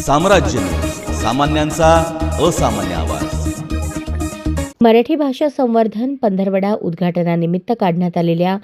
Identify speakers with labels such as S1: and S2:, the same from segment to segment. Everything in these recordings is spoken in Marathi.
S1: साम्राज्य न्यूज, सामान्यांचा असामान्य आवाज.
S2: मराठी भाषा संवर्धन पंधरवडा उद्घाटनानिमित्त काढण्यात आलेल्या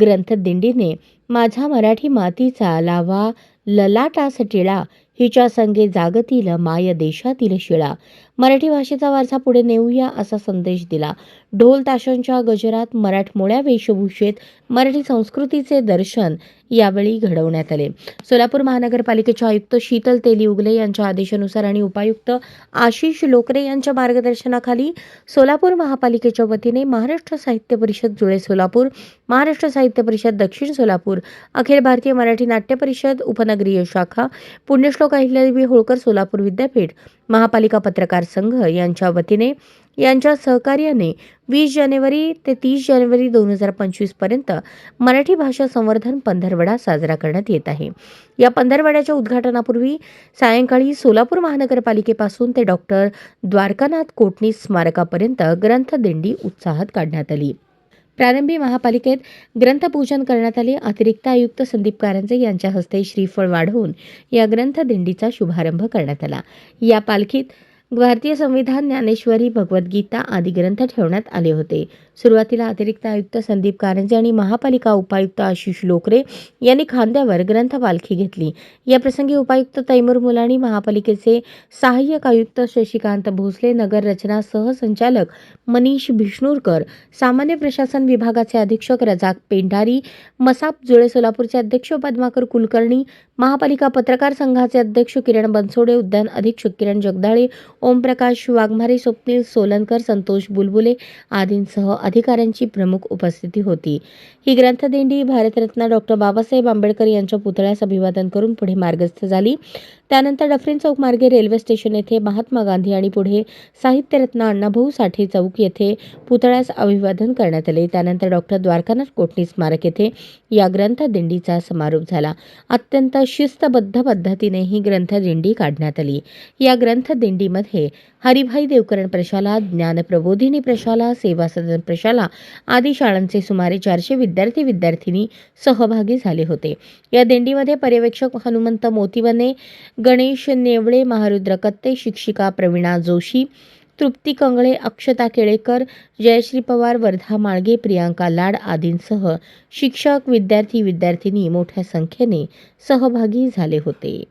S2: ग्रंथदिंडीने माझा मराठी मातीचा लावा ललाटास टिळा, हिच्या संगे जागतील माय देशातील शिळा, मराठी भाषेचा वारसा पुढे नेऊया असा संदेश दिला. ढोल ताशांच्या गजरात मराठमोळ्या वेशभूषेत मराठी संस्कृतीचे दर्शन यावेळी घडवण्यात आले. सोलापूर महानगरपालिकेचे आयुक्त शीतल तेली उगले यांच्या आदेशानुसार आणि उपायुक्त आशिष लोकरे यांच्या मार्गदर्शनाखाली सोलापूर महापालिकेच्या वतीने महाराष्ट्र साहित्य परिषद जुळे सोलापूर, महाराष्ट्र साहित्य परिषद दक्षिण सोलापूर, अखिल भारतीय मराठी नाट्य परिषद उपनगरीय शाखा, पुण्यश्लोक अहिल्यादेवी होळकर सोलापूर विद्यापीठ, महापालिका पत्रकार संघ यांच्या वतीने यांच्या सहकार्याने 20 जानेवारी ते 30 जानेवारी 2025 पर्यंत मराठी भाषा संवर्धन पंधरवडा साजरा करण्यात येत आहे. या पंधरवड्याच्या उद्घाटनापूर्वी सायंकाळी सोलापूर महानगरपालिकेपासून ते डॉक्टर द्वारकानाथ कोटणीस स्मारकापर्यंत ग्रंथदिंडी उत्साहात काढण्यात आली. प्रारंभी महापालिकेत ग्रंथपूजन करण्यात आले. अतिरिक्त आयुक्त संदीप कारंजे यांच्या हस्ते श्रीफळ वाढवून या ग्रंथदिंडीचा शुभारंभ करण्यात आला. या पालखीत भारतीय संविधान, ज्ञानेश्वरी, भगवद्गीता आदी ग्रंथ ठेवण्यात आले होते. सुरुवातीला अतिरिक्त आयुक्त संदीप कारंजे आणि महापालिका उपायुक्त आशिष लोकरे यांनी खांद्यावर ग्रंथ पालखी घेतली. या प्रसंगी उपायुक्त तैमूर मुलानी, महापालिकेचे सहाय्यक आयुक्त शशिकांत भोसले, नगर रचना सहसंचालक मनीष भिष्णुरकर, सामान्य प्रशासन विभागाचे अधीक्षक रजाक पेंढारी, मसाप जुळे सोलापूरचे अध्यक्ष पद्माकर कुलकर्णी, महापालिका पत्रकार संघाचे अध्यक्ष किरण बनसोडे, उद्यान अधीक्षक किरण जगदाळे, ओमप्रकाश वाघमारे, स्वप्नील सोलनकर, संतोष बुलबुले आदींसह अधिकाऱ्यांची प्रमुख उपस्थिती होती. ही ग्रंथदिंडी भारतरत्न डॉक्टर बाबासाहेब आंबेडकर यांच्या पुतळ्यास अभिवादन करून पुढे मार्गस्थ झाली. त्यानंतर डफरीन चौक मार्गे रेल्वे स्टेशन येथे महात्मा गांधी आणि पुढे साहित्यरत्न अण्णाभाऊ साठे चौक येथे पुतळ्यास अभिवादन करण्यात आले. त्यानंतर डॉक्टर द्वारकानाथ कोटणीस स्मारक येथे या ग्रंथदिंडीचा समारोप झाला. अत्यंत शिस्तबद्ध पद्धतीने ही ग्रंथदिंडी काढण्यात आली. या ग्रंथदिंडीमध्ये हरिभाई देवकरण प्रशाला, ज्ञानप्रबोधिनी प्रशाला, सेवा सदन प्रशाला आदी शाळांचे सुमारे 400 विद्यार्थी-विद्यार्थिनी सहभागी झाले होते. या दिंडीमध्ये पर्यवेक्षक हनुमंत मोतीवने, गणेश नेवळे, महारुद्र कत्ते, शिक्षिका प्रवीणा जोशी, तृप्ती कंगळे, अक्षता केळेकर, जयश्री पवार, वर्धा माळगे, प्रियांका लाड आदींसह शिक्षक, विद्यार्थी-विद्यार्थिनी मोठ्या संख्येने सहभागी झाले होते.